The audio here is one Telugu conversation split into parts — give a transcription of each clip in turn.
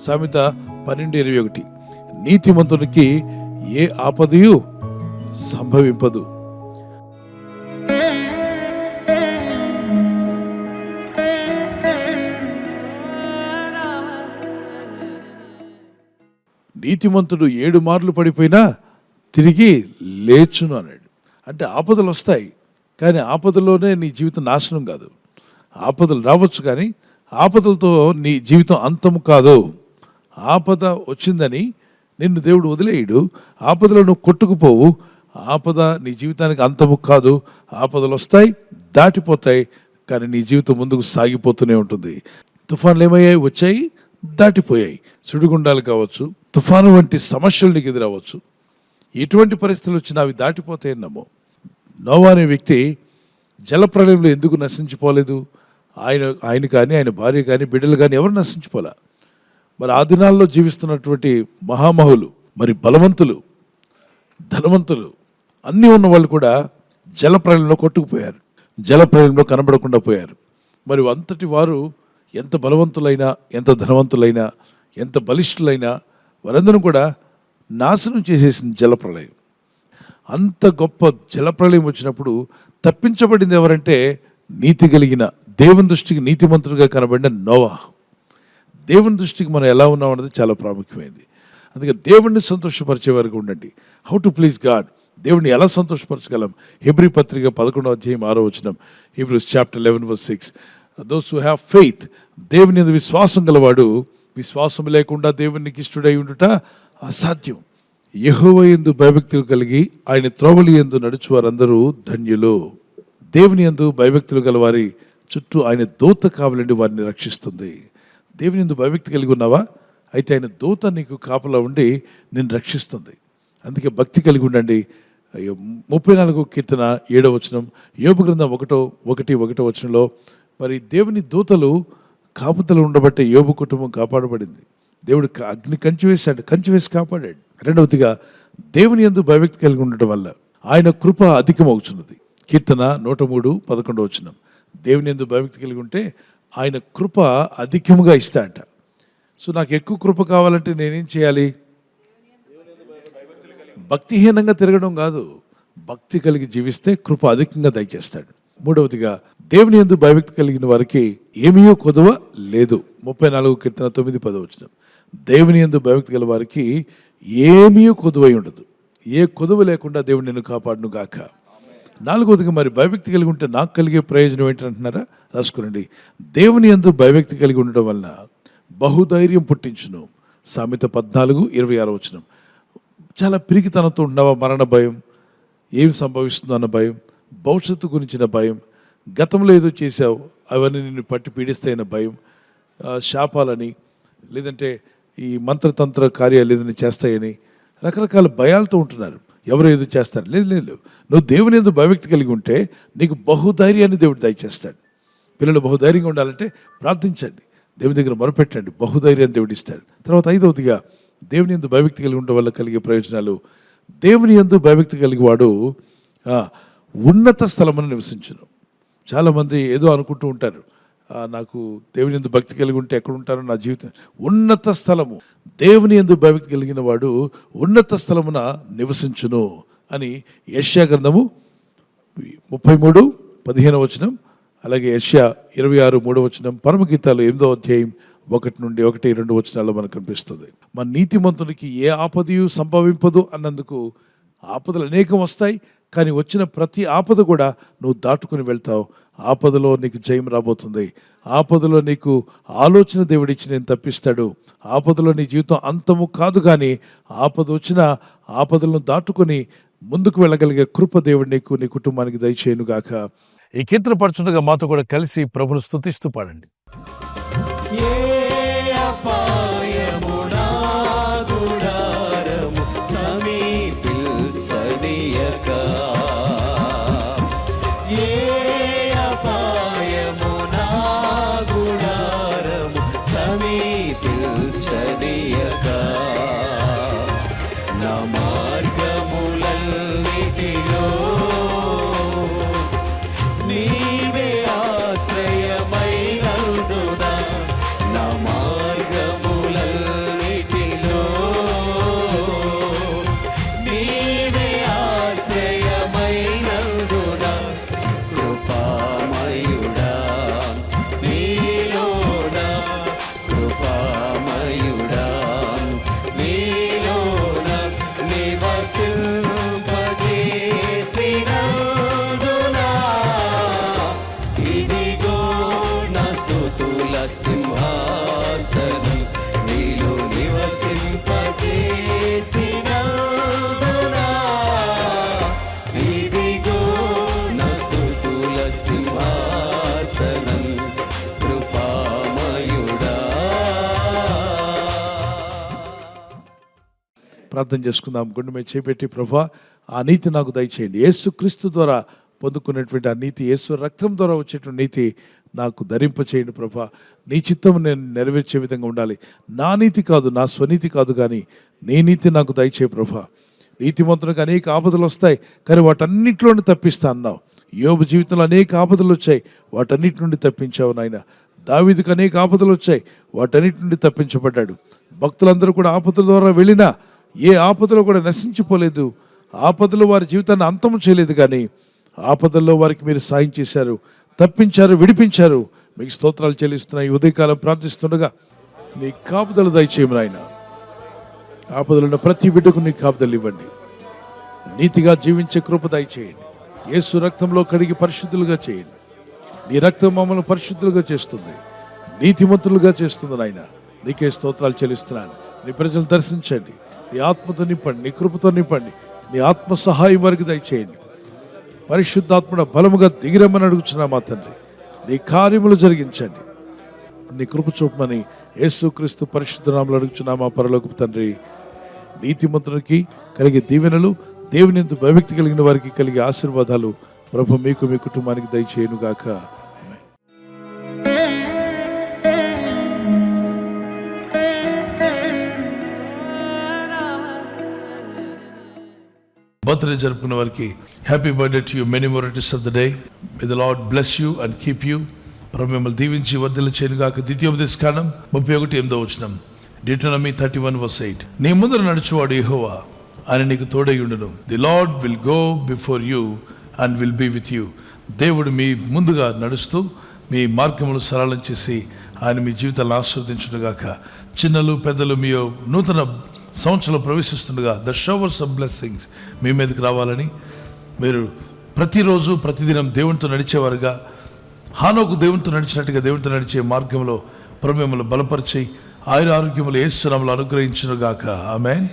సామెత 12:21. నీతిమంతునికి ఏ ఆపదయు సంభవింపదు. నీతిమంతుడు 7 మార్లు పడిపోయినా తిరిగి లేచును అన్నాడు. అంటే ఆపదలు వస్తాయి, కానీ ఆపదలోనే నీ జీవితం నాశనం కాదు. ఆపదలు రావచ్చు, కానీ ఆపదలతో నీ జీవితం అంతము కాదు. ఆపద వచ్చిందని నిన్ను దేవుడు వదిలేయడు. ఆపదలో నువ్వు కొట్టుకుపోవు. ఆపద నీ జీవితానికి అంతము కాదు. ఆపదలు వస్తాయి, దాటిపోతాయి, కానీ నీ జీవితం ముందుకు సాగిపోతూనే ఉంటుంది. తుఫాన్లు ఏమయ్యాయి? వచ్చాయి, దాటిపోయాయి. సుడిగుండాలు కావచ్చు, తుఫాను వంటి సమస్యలు నీకు ఎదురవచ్చు. ఎటువంటి పరిస్థితులు వచ్చినా అవి దాటిపోతాయని నమ్ము. నోవా అనే వ్యక్తి జలప్రళయంలో ఎందుకు నశించిపోలేదు? ఆయన కానీ, ఆయన భార్య కానీ, బిడ్డలు కానీ ఎవరు నశించిపోలే. మరి ఆ దినాల్లో జీవిస్తున్నటువంటి మహామహులు, మరి బలవంతులు, ధనవంతులు, అన్నీ ఉన్న వాళ్ళు కూడా జలప్రళయంలో కొట్టుకుపోయారు, జలప్రళయంలో కనబడకుండా పోయారు. మరి అంతటి వారు ఎంత బలవంతులైనా, ఎంత ధనవంతులైనా, ఎంత బలిష్ఠులైనా వారందరూ కూడా నాశనం చేసేసింది జలప్రళయం. అంత గొప్ప జలప్రళయం వచ్చినప్పుడు తప్పించబడింది ఎవరంటే నీతి కలిగిన, దేవుని దృష్టికి నీతిమంతుడిగా కనబడిన నోవా. దేవుని దృష్టికి మనం ఎలా ఉన్నాం అన్నది చాలా ప్రాముఖ్యమైనది. అందుకే దేవుణ్ణి సంతోషపరిచే వరకు ఉండండి. హౌ టు ప్లీజ్ గాడ్, దేవుడిని ఎలా సంతోషపరచగలం? హెబ్రీ పత్రిక 11:6. Hebrews chapter 11:6. Those who have faith, దేవుని యందు విశ్వాసం గలవాడు, విశ్వాసం లేకుండా దేవునికి ఇష్టడై ఉండుట అసాధ్యం. యెహోవా యందు భయభక్తులు కలిగి ఆయన త్రోవలి యందు నడుచు వారందరూ ధన్యులు. దేవుని యందు భయభక్తులు గల వారి చుట్టూ ఆయన దూత కావలండి వారిని రక్షిస్తుంది. దేవుని యందు భయభక్తి కలిగి ఉన్నావా? అయితే ఆయన దూత నీకు కాపలా ఉండి నిన్ను రక్షిస్తుంది. అందుకే భక్తి కలిగి ఉండండి. 34వ కీర్తన 7వ వచనం, యోబు గ్రంథం 1:1 మరి దేవుని దూతలు కాపుదల ఉండబట్టే యోబు కుటుంబం కాపాడబడింది. దేవుడు అగ్ని కంచి వేసి కాపాడాడు. రెండవదిగా దేవుని యందు భయభక్తి కలిగి ఉండటం వల్ల ఆయన కృప అధికమవుతున్నది. కీర్తన 103:11. దేవుని యందు భయభక్తి కలిగి ఉంటే ఆయన కృప అధికముగా ఇస్తాడట. సో నాకు ఎక్కువ కృప కావాలంటే నేనేం చేయాలి? భక్తిహీనంగా తిరగడం కాదు, భక్తి కలిగి జీవిస్తే కృప అధికంగా దయచేస్తాడు. మూడవదిగా దేవుని యందు భయభక్తి కలిగిన వారికి ఏమీయో కొదువ లేదు. 34వ కీర్తన 9:10. దేవుని యందు భయభక్తి గల వారికి ఏమీయో కొదువై ఉండదు. ఏ కొదువ లేకుండా దేవుడు నిన్ను కాపాడును గాక. నాలుగవదిగా మరి భయభక్తి కలిగి ఉంటే నాకు కలిగే ప్రయోజనం ఏంటంటున్నారా? రాసుకునండి. దేవుని యందు భయభక్తి కలిగి ఉండడం వలన బహుధైర్యం పుట్టించును. సామెత 14:26. చాలా పిరికితనంతో ఉన్నావా? మరణ భయం, ఏం సంభవిస్తుందో అన్న భయం, భవిష్యత్తు గురించిన భయం, గతంలో ఏదో చేసావు అవన్నీ నిన్ను పట్టి పీడిస్తాయన్న భయం, శాపాలని, లేదంటే ఈ మంత్రతంత్ర కార్యాలు ఏదైనా చేస్తాయని రకరకాల భయాలతో ఉంటున్నారు. ఎవరు ఏదో చేస్తారు? లేదు. నువ్వు దేవుని యందు భయభక్తి కలిగి ఉంటే నీకు బహుధైర్యాన్ని దేవుడు దయచేస్తాడు. పిల్లలు బహుధైర్యంగా ఉండాలంటే ప్రార్థించండి, దేవుని దగ్గర మొరపెట్టండి, బహుధైర్యాన్ని దేవుడు ఇస్తాడు. తర్వాత ఐదవదిగా దేవుని యందు భయభక్తి కలిగి ఉండడం వల్ల కలిగే ప్రయోజనాలు. దేవుని యందు భయభక్తి కలిగి వాడు ఉన్నత స్థలమును నివసించును. చాలామంది ఏదో అనుకుంటూ ఉంటారు, నాకు దేవుని యందు భక్తి కలిగి ఉంటే ఎక్కడ ఉంటారో నా జీవితం. ఉన్నత స్థలము, దేవుని యందు భయభక్తి కలిగిన వాడు ఉన్నత స్థలమున నివసించును అని యెషయా గ్రంథము 33:15. అలాగే యెషయా 26:3. పరమగీతాలు 8:1-1-2 మనకు కనిపిస్తుంది. మన నీతిమంతునికి ఏ ఆపదయు సంభవింపదు అన్నందుకు ఆపదలు అనేకం వస్తాయి, కానీ వచ్చిన ప్రతి ఆపద కూడా నువ్వు దాటుకుని వెళ్తావు. ఆపదలో నీకు జయం రాబోతుంది. ఆపదలో నీకు ఆలోచన దేవుడిచ్చి నేను తప్పిస్తాడు. ఆపదలో నీ జీవితం అంతము కాదు, కానీ ఆపద వచ్చిన ఆపదలను దాటుకొని ముందుకు వెళ్ళగలిగే కృప దేవుడు నీకు, నీ కుటుంబానికి దయచేయునుగాక. ఈ కీర్తన పడుచుండగా మాతో కూడా కలిసి ప్రభును స్తుతిస్తూ పాడండి. నీవే ఆశ్రయమైనందున నా మార్గము సింహాసనం నీలో నివసింపజేసినందునా, ఇదిగో నా స్తుతుల సింహాసనం కృపామయుడా. ప్రార్థన చేసుకుందాం. గుండె మీద చేపెట్టి, ప్రభా ఆ నీతి నాకు దయచేయండి. యేసు క్రీస్తు ద్వారా పొందుకునేటువంటి ఆ నీతి, యేసు రక్తం ద్వారా వచ్చేటువంటి నీతి నాకు ధరింపచేయండి ప్రభా. నీ చిత్తం నేను నెరవేర్చే విధంగా ఉండాలి. నా నీతి కాదు, నా స్వనీతి కాదు, కానీ నీ నీతి నాకు దయచే ప్రభా. నీతిమంతునికి అనేక ఆపదలు వస్తాయి, కానీ వాటన్నిటిలోని తప్పిస్తా అన్నావు. యోబు జీవితంలో అనేక ఆపదలు వచ్చాయి, వాటన్నిటి నుండి తప్పించావు నాయన. దావీదుకు అనేక ఆపదలు వచ్చాయి, వాటన్నిటి నుండి తప్పించబడ్డాడు. భక్తులందరూ కూడా ఆపదల ద్వారా వెళ్ళినా ఏ ఆపదలో కూడా నశించిపోలేదు. ఆపదలో వారి జీవితాన్ని అంతము చేయలేదు, కానీ ఆపదల్లో వారికి మీరు సాయం చేశారు, తప్పించారు, విడిపించారు. మీకు స్తోత్రాలు చెల్లిస్తున్నా. ఈ ఉదయకాలం ప్రార్థిస్తుండగా నీ కాపుదలు దయచేయము నాయన. ఆపదలున్న ప్రతి బిడ్డకు నీ కాపుదలు ఇవ్వండి. నీతిగా జీవించే కృప దయచేయండి. యేసు రక్తంలో కడిగి పరిశుద్ధులుగా చేయండి. నీ రక్తం మమ్మల్ని పరిశుద్ధులుగా చేస్తుంది, నీతిమంతులుగా చేస్తుంది నాయన. నీకే స్తోత్రాలు చెల్లిస్తున్నాను. నీ ప్రజలు దర్శించండి, నీ ఆత్మతో నింపండి, నీ కృపతో నింపండి, నీ ఆత్మ సహాయం వారికి దయచేయండి. పరిశుద్ధాత్మడ బలముగా దిగిరమ్మని అడుగుచున్నా మా తండ్రి. నీ కార్యములు జరిగించండి, నీ కృప చూపమని యేసుక్రీస్తు పరిశుద్ధ నామములో అడుగుచున్నా మా పరలోకపు తండ్రి. నీతిమంతునికి కలిగే దీవెనలు, దేవుని యందు భయభక్తి కలిగిన వారికి కలిగే ఆశీర్వాదాలు ప్రభు మీకు, మీ కుటుంబానికి దయచేయును గాక. బర్త్డే జరుపుకున్న వారికి happy birthday to you, many more returns of the day. May the lord bless you and keep you. ప్రభు మిమ్మల్ని దీవించి వర్ధిల్ల చేయను గాక. ద్వితీయోపదేశకాండం 31:8. Deuteronomy 31:8. నీ ముందర నడుచువాడు యెహోవా, ఆయన నీకు తోడై ఉండును. The Lord will go before you and will be with you. దేవుడు మీ ముందుగా నడుస్తూ మీ మార్గములు సరళం చేసి ఆయన మీ జీవితాలను ఆశీర్వదించునుగాక. చిన్నలు పెద్దలు మీ నూతన సంవత్సరంలో ప్రవేశిస్తుండగా ద షవర్స్ ఆఫ్ బ్లెస్సింగ్స్ మీ మీదకి రావాలని, మీరు ప్రతిరోజు ప్రతిదినం దేవునితో నడిచేవారుగా, హానోకు దేవునితో నడిచినట్టుగా దేవునితో నడిచే మార్గంలో ప్రభు మిమ్మల్ని బలపరిచి ఆయుర ఆరోగ్యములు యేసు నామములో అనుగ్రహించునుగాక. ఆమేన్.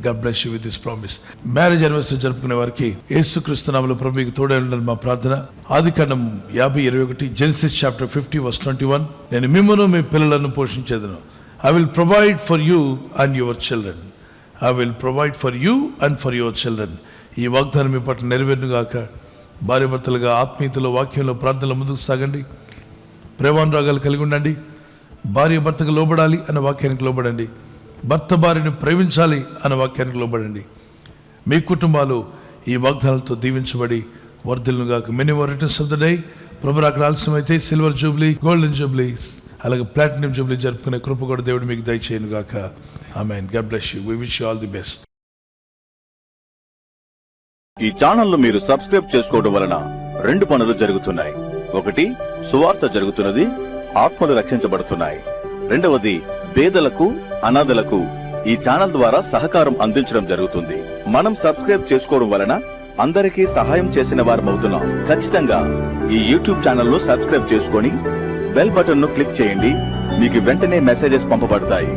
God bless you with this promise. Marriage anniversary జరుపుకునే వారికి యేసుక్రీస్తు నామములో ప్రభు మీకు తోడై ఉండాలని మా ప్రార్థన. ఆదికాండం 50:21, జెనసిస్ చాప్టర్ 50:21. నేను మిమ్మును మీ పిల్లలను పోషించేదను. I will provide for you and your children. I will provide for you and for your children. ఈ వాగ్దానం మీ పట్ల నెరవేరునుగాక. భార్య భర్తలుగా ఆత్మీయతలో, వాక్యంలో, ప్రార్థనలో ముందుకు సాగండి. ప్రేమానురాగాలు కలిగి ఉండండి. భార్య భర్తకు లోబడాలి అన్న వాక్యానికి లోబడండి. భర్త భార్యను ప్రేమించాలి అన్న వాక్యానికి లోబడండి. మీ కుటుంబాలు ఈ వాగ్దానాలతో దీవించబడి వర్ధిల్లుగాక. Many more returns of the day. ప్రభు అక్కడ ఆలస్యమైతే సిల్వర్ జూబ్లీ, గోల్డెన్ జూబ్లీ, అలాగే ప్లాటినం జూబ్లీ జరుపుకునే కృప కూడా దేవుడు మీకు దయచేయను గాక. ఆమేన్. God bless you. We wish you all the best. ఈ ఛానల్ను మీరు సబ్స్క్రైబ్ చేసుకోవడం వలన 2 పనులు జరుగుతున్నాయి. ఒకటి, సువార్త జరుగుతున్నది, ఆత్మలు రక్షించబడుతున్నాయి. రెండవది, పేదలకు, అనాథలకు ఈ ఛానల్ ద్వారా సహకారం అందించడం జరుగుతుంది. మనం సబ్స్క్రైబ్ చేసుకోవడం వలన అందరికీ సహాయం చేసిన వారమవుతున్నాం. ఖచ్చితంగా ఈ యూట్యూబ్ ఛానల్ ను సబ్స్క్రైబ్ చేసుకొని బెల్ బటన్ ను క్లిక్ చేయండి. మీకు వెంటనే మెసేజెస్ పంపబడతాయి.